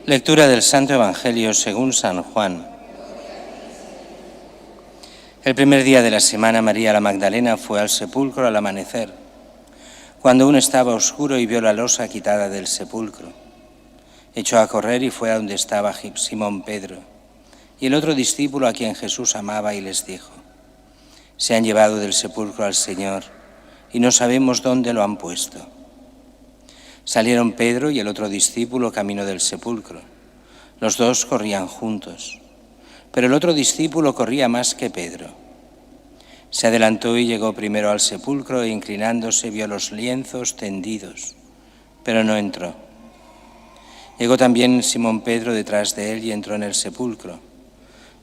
Lectura del Santo Evangelio según San Juan. El primer día de la semana, María la Magdalena fue al sepulcro al amanecer, cuando aún estaba oscuro, y vio la losa quitada del sepulcro. Echó a correr y fue a donde estaba Simón Pedro y el otro discípulo a quien Jesús amaba, y les dijo: se han llevado del sepulcro al Señor y no sabemos dónde lo han puesto. Salieron Pedro y el otro discípulo camino del sepulcro. Los dos corrían juntos, pero el otro discípulo corría más que Pedro. Se adelantó y llegó primero al sepulcro, e inclinándose vio los lienzos tendidos, pero no entró. Llegó también Simón Pedro detrás de él y entró en el sepulcro.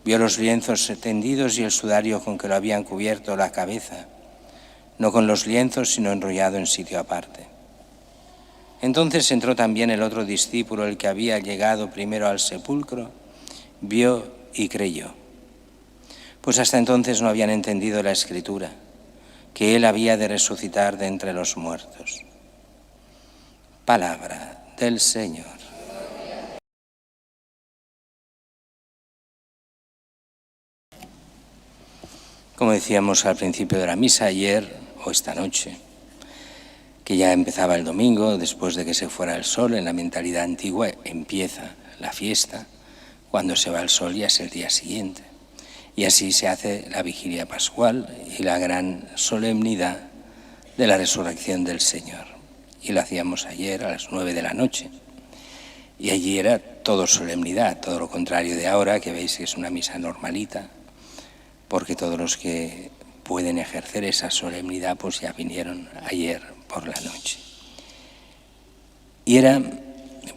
Vio los lienzos tendidos y el sudario con que lo habían cubierto la cabeza, no con los lienzos, sino enrollado en sitio aparte. Entonces entró también el otro discípulo, el que había llegado primero al sepulcro, vio y creyó. Pues hasta entonces no habían entendido la Escritura, que él había de resucitar de entre los muertos. Palabra del Señor. Como decíamos al principio de la misa, ayer o esta noche, que ya empezaba el domingo, después de que se fuera el sol, en la mentalidad antigua empieza la fiesta, cuando se va el sol ya es el día siguiente. Y así se hace la vigilia pascual y la gran solemnidad de la resurrección del Señor. Y lo hacíamos ayer a las 9 de la noche. Y allí era todo solemnidad, todo lo contrario de ahora, que veis que es una misa normalita, porque todos los que pueden ejercer esa solemnidad pues ya vinieron ayer por la noche. Y era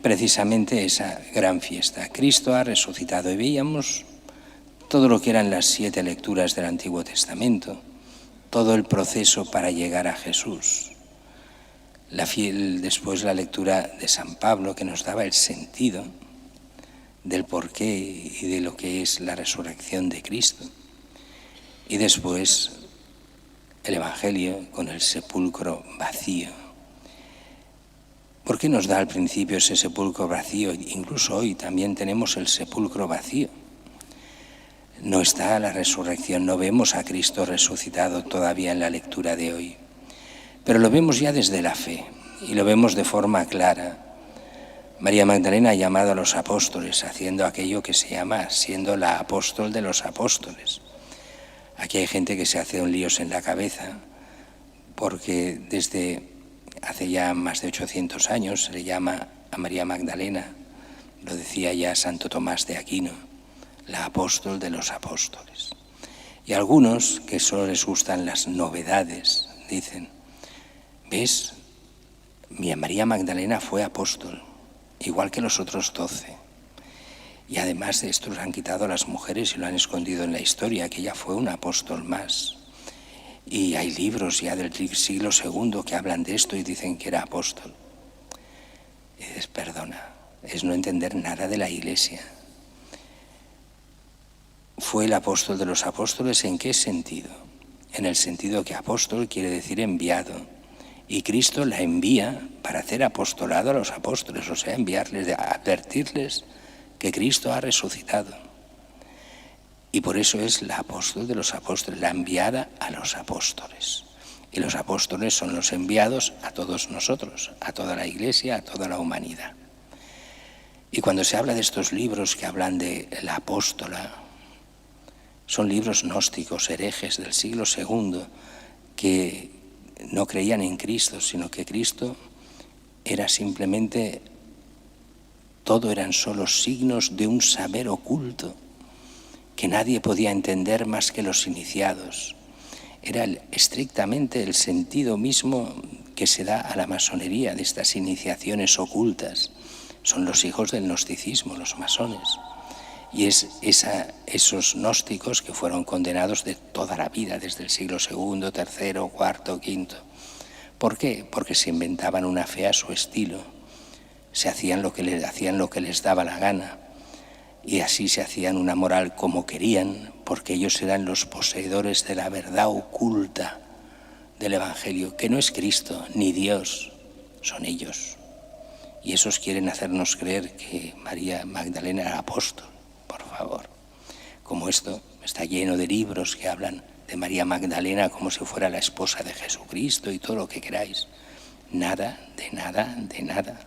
precisamente esa gran fiesta. Cristo ha resucitado, y veíamos todo lo que eran las 7 lecturas del Antiguo Testamento, todo el proceso para llegar a Jesús. Después la lectura de San Pablo, que nos daba el sentido del porqué y de lo que es la resurrección de Cristo. Y después el Evangelio con el sepulcro vacío. ¿Por qué nos da al principio ese sepulcro vacío? Incluso hoy también tenemos el sepulcro vacío. No está la resurrección, no vemos a Cristo resucitado todavía en la lectura de hoy. Pero lo vemos ya desde la fe y lo vemos de forma clara. María Magdalena ha llamado a los apóstoles, haciendo aquello que se llama siendo la apóstol de los apóstoles. Aquí hay gente que se hace un líos en la cabeza porque desde hace ya más de 800 años se le llama a María Magdalena, lo decía ya Santo Tomás de Aquino, la apóstol de los apóstoles. Y algunos, que solo les gustan las novedades, dicen: ¿ves? María Magdalena fue apóstol, igual que los otros 12. Y además de esto, los han quitado a las mujeres y lo han escondido en la historia, que ella fue un apóstol más. Y hay libros ya del siglo II que hablan de esto y dicen que era apóstol. Y dices, perdona, es no entender nada de la Iglesia. ¿Fue el apóstol de los apóstoles en qué sentido? En el sentido que apóstol quiere decir enviado. Y Cristo la envía para hacer apostolado a los apóstoles, o sea, enviarles, advertirles que Cristo ha resucitado. Y por eso es la apóstol de los apóstoles, la enviada a los apóstoles. Y los apóstoles son los enviados a todos nosotros, a toda la Iglesia, a toda la humanidad. Y cuando se habla de estos libros que hablan de la apóstola, son libros gnósticos, herejes del siglo II, que no creían en Cristo, sino que Cristo era simplemente, todo eran solo signos de un saber oculto que nadie podía entender más que los iniciados. Era estrictamente el sentido mismo que se da a la masonería de estas iniciaciones ocultas. Son los hijos del gnosticismo, los masones. Y es esos gnósticos que fueron condenados de toda la vida, desde el siglo II, III, IV, V. ¿Por qué? Porque se inventaban una fe a su estilo. Se hacían lo que les daba la gana, y así se hacían una moral como querían, porque ellos eran los poseedores de la verdad oculta del Evangelio, que no es Cristo ni Dios, son ellos. Y esos quieren hacernos creer que María Magdalena era apóstol, por favor. Como esto está lleno de libros que hablan de María Magdalena como si fuera la esposa de Jesucristo y todo lo que queráis. Nada, de nada, de nada.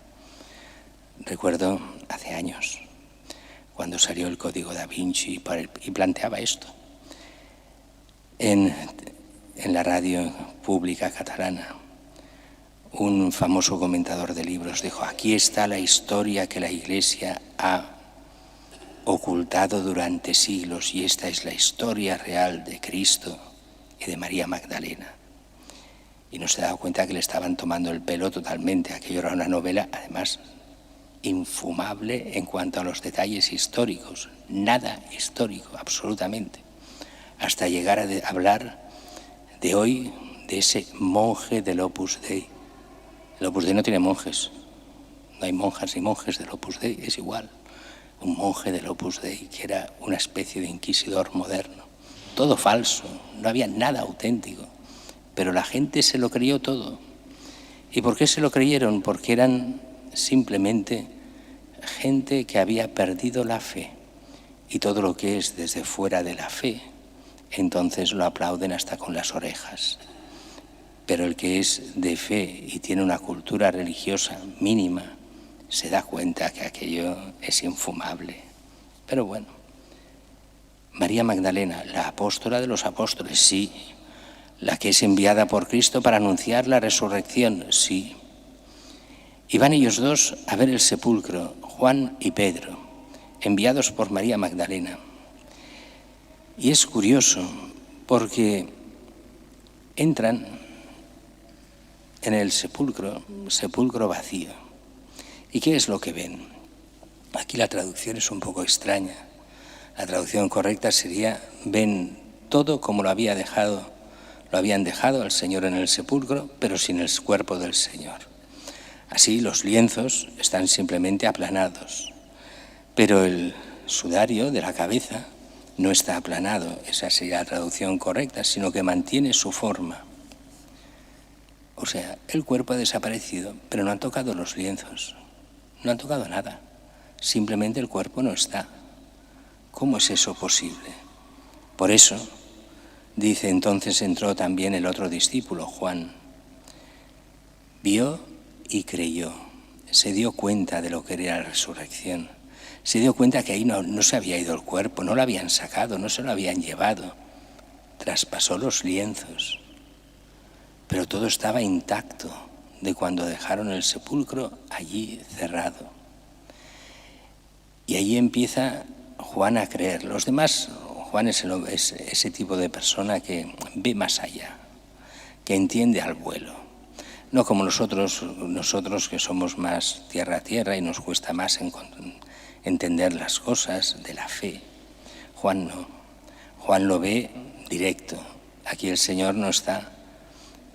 Recuerdo hace años, cuando salió el Código da Vinci y planteaba esto. En la radio pública catalana, un famoso comentador de libros dijo: aquí está la historia que la Iglesia ha ocultado durante siglos, y esta es la historia real de Cristo y de María Magdalena. Y no se daba cuenta que le estaban tomando el pelo totalmente. Aquello era una novela, además, infumable en cuanto a los detalles históricos. Nada histórico, absolutamente. Hasta llegar a hablar de hoy, de ese monje del Opus Dei. El Opus Dei no tiene monjes, no hay monjas ni monjes del Opus Dei, es igual. Un monje del Opus Dei que era una especie de inquisidor moderno. Todo falso, no había nada auténtico, pero la gente se lo creyó todo. ¿Y por qué se lo creyeron? Porque eran simplemente gente que había perdido la fe, y todo lo que es desde fuera de la fe, entonces lo aplauden hasta con las orejas. Pero el que es de fe y tiene una cultura religiosa mínima se da cuenta que aquello es infumable. Pero bueno, María Magdalena, la apóstola de los apóstoles, sí. La que es enviada por Cristo para anunciar la resurrección, sí. Y van ellos dos a ver el sepulcro, Juan y Pedro, enviados por María Magdalena. Y es curioso porque entran en el sepulcro vacío. ¿Y qué es lo que ven? Aquí la traducción es un poco extraña. La traducción correcta sería: ven todo como lo habían dejado al Señor en el sepulcro, pero sin el cuerpo del Señor. Así los lienzos están simplemente aplanados, pero el sudario de la cabeza no está aplanado, esa sería la traducción correcta, sino que mantiene su forma. O sea, el cuerpo ha desaparecido, pero no han tocado los lienzos, no han tocado nada, simplemente el cuerpo no está. ¿Cómo es eso posible? Por eso, dice, entonces entró también el otro discípulo, Juan. Vio y creyó, se dio cuenta de lo que era la resurrección, se dio cuenta que ahí no se había ido el cuerpo, no lo habían sacado, no se lo habían llevado, traspasó los lienzos, pero todo estaba intacto de cuando dejaron el sepulcro allí cerrado. Y ahí empieza Juan a creer. Los demás, Juan es ese tipo de persona que ve más allá, que entiende al vuelo. No como nosotros que somos más tierra a tierra y nos cuesta más entender las cosas de la fe. Juan no. Juan lo ve directo. Aquí el Señor no está,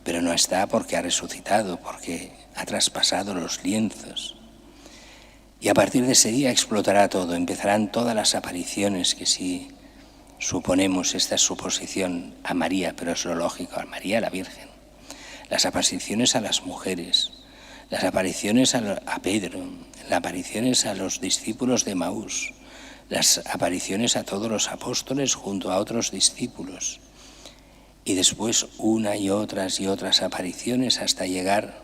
pero no está porque ha resucitado, porque ha traspasado los lienzos. Y a partir de ese día explotará todo, empezarán todas las apariciones que sí suponemos, esta es su posición a María, pero es lo lógico, a María la Virgen. Las apariciones a las mujeres, las apariciones a Pedro, las apariciones a los discípulos de Maús, las apariciones a todos los apóstoles junto a otros discípulos. Y después una y otras apariciones hasta llegar,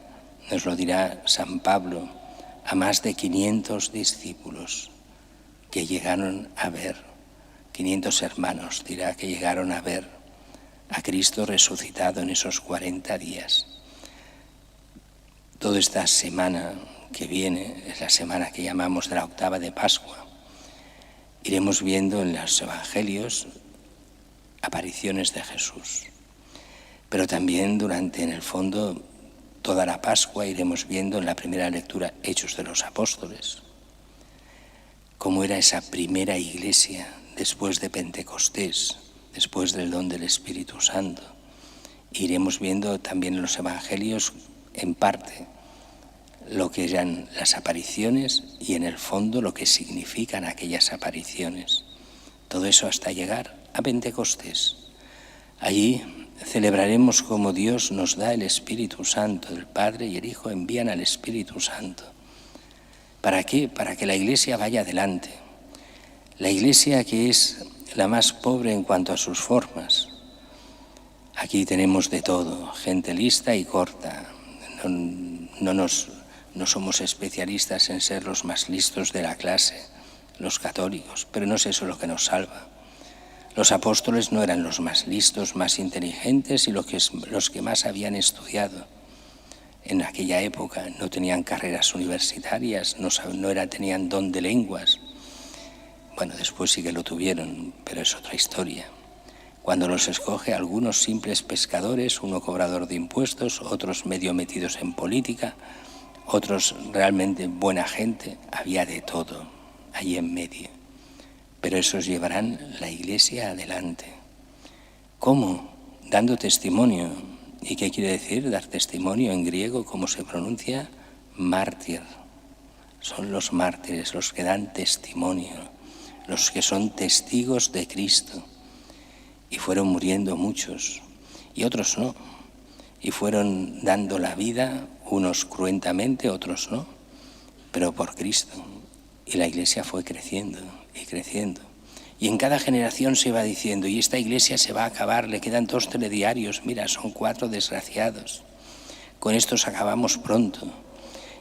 nos lo dirá San Pablo, a más de 500 discípulos que llegaron a ver, 500 hermanos dirá que llegaron a ver a Cristo resucitado en esos 40 días. Toda esta semana que viene es la semana que llamamos de la octava de Pascua. Iremos viendo en los evangelios apariciones de Jesús, pero también en el fondo, toda la Pascua iremos viendo en la primera lectura Hechos de los Apóstoles, cómo era esa primera iglesia después de Pentecostés, después del don del Espíritu Santo. Iremos viendo también en los evangelios, en parte, lo que eran las apariciones y en el fondo lo que significan aquellas apariciones. Todo eso hasta llegar a Pentecostés. Allí celebraremos cómo Dios nos da el Espíritu Santo, el Padre y el Hijo envían al Espíritu Santo. ¿Para qué? Para que la Iglesia vaya adelante. La Iglesia, que es la más pobre en cuanto a sus formas. Aquí tenemos de todo, gente lista y corta. No somos especialistas en ser los más listos de la clase, los católicos, pero no es eso lo que nos salva. Los apóstoles no eran los más listos, más inteligentes y los que más habían estudiado. En aquella época no tenían carreras universitarias, tenían don de lenguas. Bueno, después sí que lo tuvieron, pero es otra historia. Cuando los escoge, algunos simples pescadores, uno cobrador de impuestos, otros medio metidos en política, otros realmente buena gente, había de todo allí en medio. Pero esos llevarán la Iglesia adelante. ¿Cómo? Dando testimonio. ¿Y qué quiere decir dar testimonio en griego? ¿Cómo se pronuncia? Mártir. Son los mártires los que dan testimonio, los que son testigos de Cristo. Y fueron muriendo muchos, y otros no. Y fueron dando la vida, unos cruentamente, otros no, pero por Cristo. Y la Iglesia fue creciendo y creciendo. Y en cada generación se va diciendo, y esta Iglesia se va a acabar, le quedan 2 telediarios, mira, son 4 desgraciados. Con estos acabamos pronto.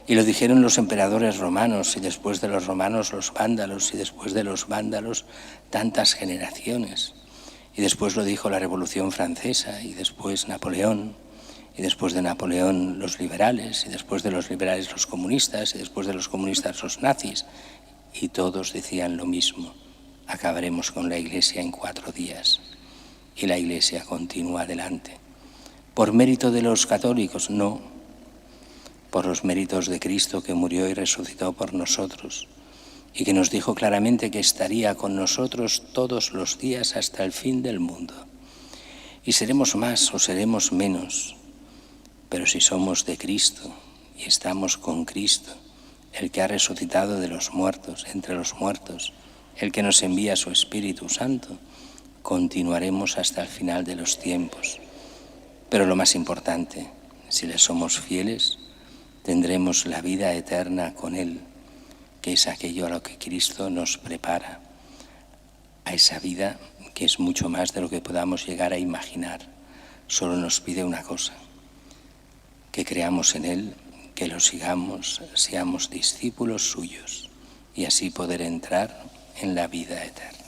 Y lo dijeron los emperadores romanos, y después de los romanos los vándalos, y después de los vándalos tantas generaciones. Y después lo dijo la Revolución Francesa, y después Napoleón, y después de Napoleón los liberales, y después de los liberales los comunistas, y después de los comunistas los nazis, y todos decían lo mismo: acabaremos con la Iglesia en 4 días. Y la Iglesia continúa adelante. ¿Por mérito de los católicos? No. Por los méritos de Cristo, que murió y resucitó por nosotros, y que nos dijo claramente que estaría con nosotros todos los días hasta el fin del mundo. Y seremos más o seremos menos, pero si somos de Cristo y estamos con Cristo, el que ha resucitado de los muertos, entre los muertos, el que nos envía su Espíritu Santo, continuaremos hasta el final de los tiempos. Pero lo más importante, si le somos fieles, tendremos la vida eterna con Él, que es aquello a lo que Cristo nos prepara, a esa vida que es mucho más de lo que podamos llegar a imaginar. Solo nos pide una cosa: que creamos en Él, que lo sigamos, seamos discípulos suyos, y así poder entrar en la vida eterna.